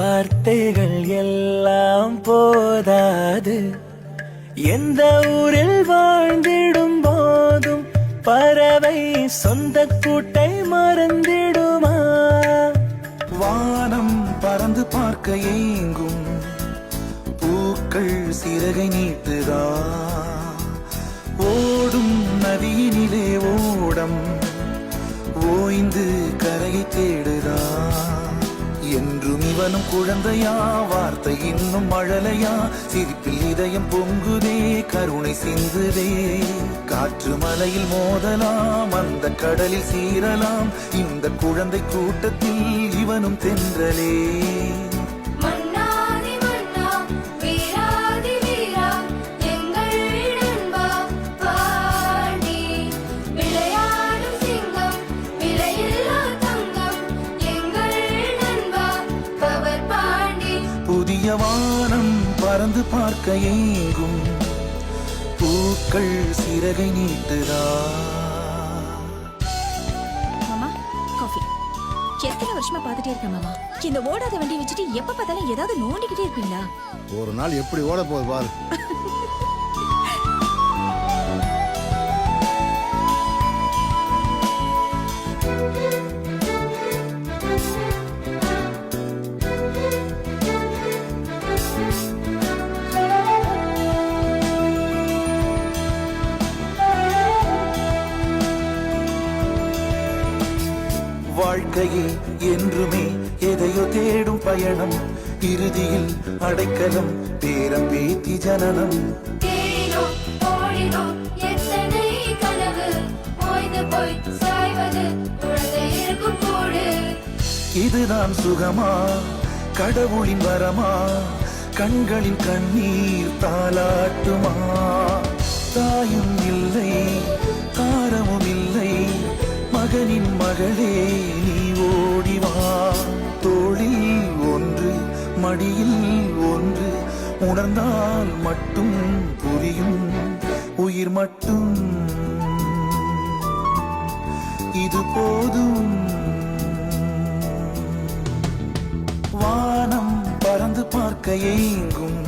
வார்த்தைகள் எல்லாம் போதாது. எந்த ஊரில் வாழ்ந்திடும் போதும் பறவை சொந்த கூட்டை மறந்திடுமா? வானம் பறந்து பார்க்க ஏங்கும் பூக்கள் சிறகை நீட்டுதா? ஓடும் நதியினிலே ஓடம் ஓய்ந்து கரையை தேடுதா? என்றும் இவனும் குழந்தையா, வார்த்தை இன்னும் மழலையா? சிரிப்பில் இதயம் பொங்குதே, கருணை சிந்துதே. காற்று மலையில் மோதலாம், அந்த கடலில் சீரலாம். இந்த குழந்தை கூட்டத்தில் இவனும் தென்றலே. புதிய வானம் பறந்து பார்க்க ஏங்கும் பூக்கள் சிறகை நீட்டுதா? மாமா காஃபி. எத்தனை வருஷமா பார்த்துட்டே இருக்கேன் மாமா. இந்த ஓடாத வண்டி வச்சுட்டு எப்ப பார்த்தாலும் ஏதாவது நோண்டிக்கிட்டே இருப்பீங்களா? ஒரு நாள் எப்படி ஓட போகுது பாரு. வாழ்க்கையே என்றுமே எதையோ தேடும் பயணம். இறுதியில் அடைக்கலம், பேரம் பேத்தி ஜனனம். இதுதான் சுகமா, கடவுளின் வரமா? கண்களின் கண்ணீர் தாலாட்டுமா? தாயும் இல்லை, தாரமும் இல்லை, மகனின் மகளே நீ ஓடிவா. தோளில் ஒன்று, மடியில் ஒன்று, உணர்ந்தால் மட்டும் புரியும் உயிர் மட்டும். இது போதும். வானம் பறந்து பார்க்க ஏங்கும்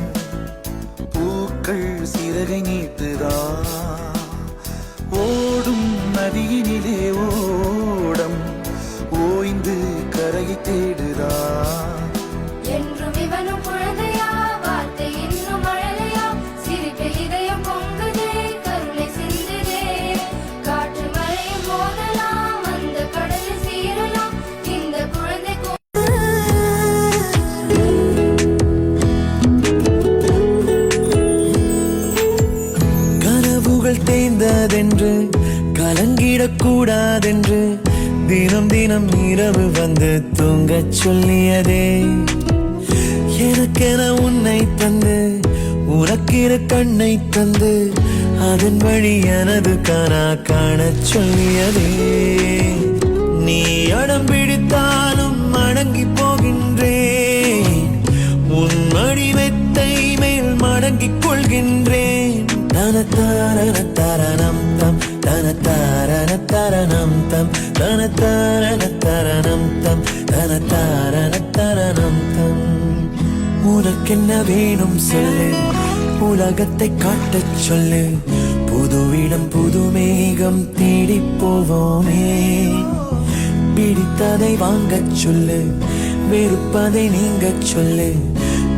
பூக்கள் சிறகை நீட்டுதா? ஓடும் நதியினிலே ஓடம் ஓய்ந்து கரையை தேடுதா? என்றும் இவனும் குழந்தையா, வார்த்தை இன்னும் மழலையா? சிரிப்பில் இதயம் பொங்குதே, கருணை சிந்துதே. காற்று மழையும் மோதலாம், அந்த கடலில் சீரலாம். இந்த குழந்தை கனவுகள் தேய்ந்ததென்று கலங்கிடக்கூடாதென்று தினம் தினம் இரவு வந்து தூங்கச் சொல்லியதே. எனக்கென உன்னை தந்து, உனக்கிற கண்ணை தந்து, அதன் வழி எனது கனா காணச் சொல்லியதே. நீ அடம் பிடித்தாலும் அடங்கி போகின்றேன், உன் மடி மெத்தை மேல் மடங்கிக் கொள்கின்றேன். தனத்தாரண தரணம் தம், தனத்தாரண தரணம் தம், தனத்தாரண தரணம் தம், தனத்தாரண தரணம் தம். உனக்கென்ன வேணும் சொல்லு, உலகத்தை காட்டச் சொல்லு. புது இடம் புது மேகம் தேடி போவோமே. பிடித்ததை வாங்கச் சொல்லு, வெறுப்பதை நீங்கச் சொல்லு.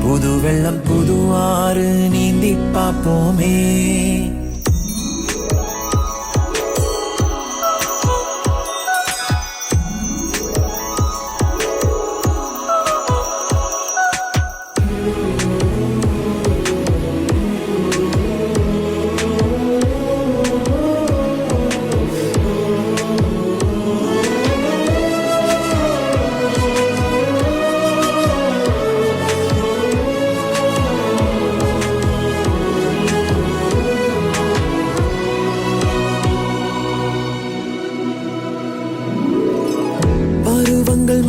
புது வெள்ளம் புது ஆறு நீந்தி பார்ப்போமே.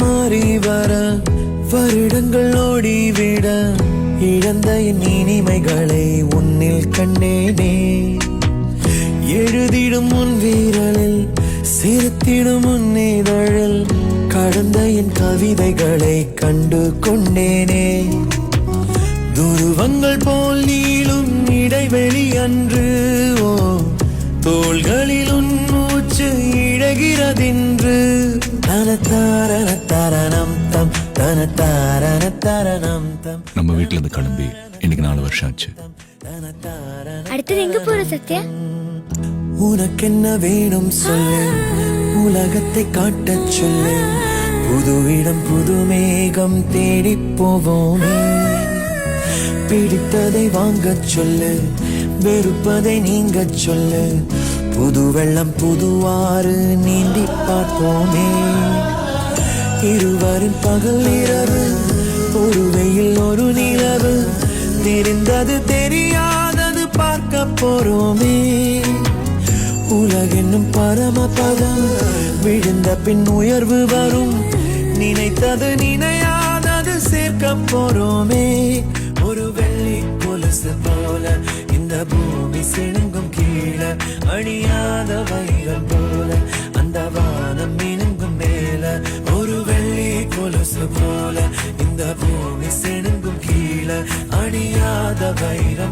மாறி வர வருடங்கள் ஓடிவிட இழந்த என் இனிமைகளை உன்னில் கண்டேனே. எழுதிடும் உன் வீரலில் சிரித்திடும் உன் இதழில் கடந்த என் கவிதைகளை கண்டு கொண்டேனே துருவங்கள் போல் நீளும் இடைவெளி அன்று ஓ தோள்களில் உன் மூச்சு இழகிறதென்று தனத்தாரண தரணம் தம் தனத்தாரண தரணம் தம். நம்ம வீட்ல இருந்து கிளம்பி இன்னைக்கு 4 வருஷம் ஆச்சு. அடுத்தது எங்க போற சத்யா? உனக்கென்ன வேணும் சொல்லு, உலகத்தை காட்டச் சொல்லு, புது இடம் புது மேகம் தேடி போவோமே. பிடித்ததை வாங்கச் சொல்லு, வெறுப்பதை நீங்கச் சொல்லு, புது வெள்ளம் புதுவாறு நீந்தி பார்ப்போமே. இருவரின் பகல் இரவு, ஒரு வெயில் ஒரு நிலவு, தெரிந்தது தெரியாதது பார்க்க போறோமே. உலகென்னும் பரமபதம், விழுந்த பின் உயர்வு வரும், நினைத்தது நினையாதது சேர்க்க போறோமே. ஒரு வெள்ளி கொலுசு போல இந்த பூமி சிணுங்கும் கீழே, அழியாத வைரம் போல அந்த வானம் மினுங்கும் மேல. ஒரு வெள்ளி கொலுசு போல இந்த பூமி சிணுங்கும் கீழே, அழியாத வைரம்